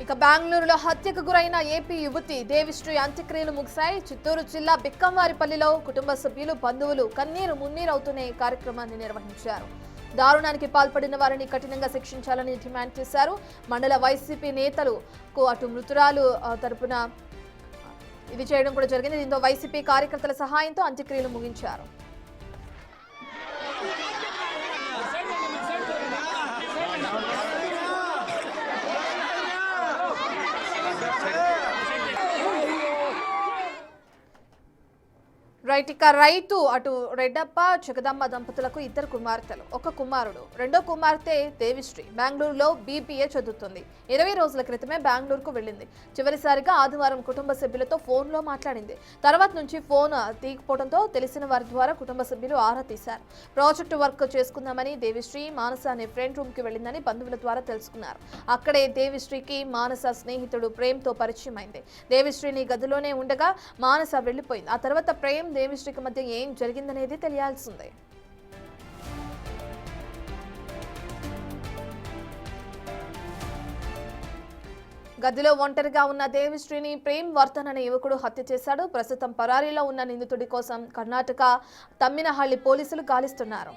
ఇక బెంగళూరులో హత్యకు గురైన ఏపీ యువతి దేవిశ్రీ అంత్యక్రియలు ముగిశాయి. చిత్తూరు జిల్లా బిక్కంవారిపల్లిలో కుటుంబ సభ్యులు బంధువులు కన్నీరు మున్నీరవుతూనే కార్యక్రమాన్ని నిర్వహించారు. దారుణానికి పాల్పడిన వారిని కఠినంగా శిక్షించాలని డిమాండ్ చేశారు. మండల వైసీపీ నేతలకు అటు మృతురాలు తరపున ఇది చేయడం కూడా జరిగింది. దీంతో వైసీపీ కార్యకర్తల సహాయంతో అంత్యక్రియలు ముగించారు. ఇక రైతు అటు రెడ్డప్ప జగదమ్మ దంపతులకు ఇద్దరు కుమార్తెలు, ఒక కుమారుడు. రెండో కుమార్తె దేవిశ్రీ బెంగళూరులో బీబీఏ చదువుతుంది. 20 రోజుల క్రితమే బెంగళూరుకు వెళ్ళింది. చివరిసారిగా ఆదివారం కుటుంబ సభ్యులతో ఫోన్లో మాట్లాడింది. తర్వాత నుంచి ఫోన్ తీయకపోవడంతో తెలిసిన వారి ద్వారా కుటుంబ సభ్యులు ఆరా తీశారు. ప్రాజెక్టు వర్క్ చేసుకుందామని దేవిశ్రీ మానస అనే ఫ్రెండ్ రూమ్కి వెళ్ళిందని బంధువుల ద్వారా తెలుసుకున్నారు. అక్కడే దేవిశ్రీకి మానస స్నేహితుడు ప్రేమ్తో పరిచయం అయింది. దేవిశ్రీని గదిలోనే ఉండగా మానస వెళ్లిపోయింది. ఆ తర్వాత ప్రేమ్ దేవిశ్రీకి మధ్య ఏం జరిగిందనేది తెలియాల్సిందే. గదిలో ఒంటరిగా ఉన్న దేవిశ్రీని ప్రేమ్ వర్ధన్ అనే యువకుడు హత్య చేశాడు. ప్రస్తుతం పరారీలో ఉన్న నిందితుడి కోసం కర్ణాటక తమ్మినహళ్లి పోలీసులు గాలిస్తున్నారు.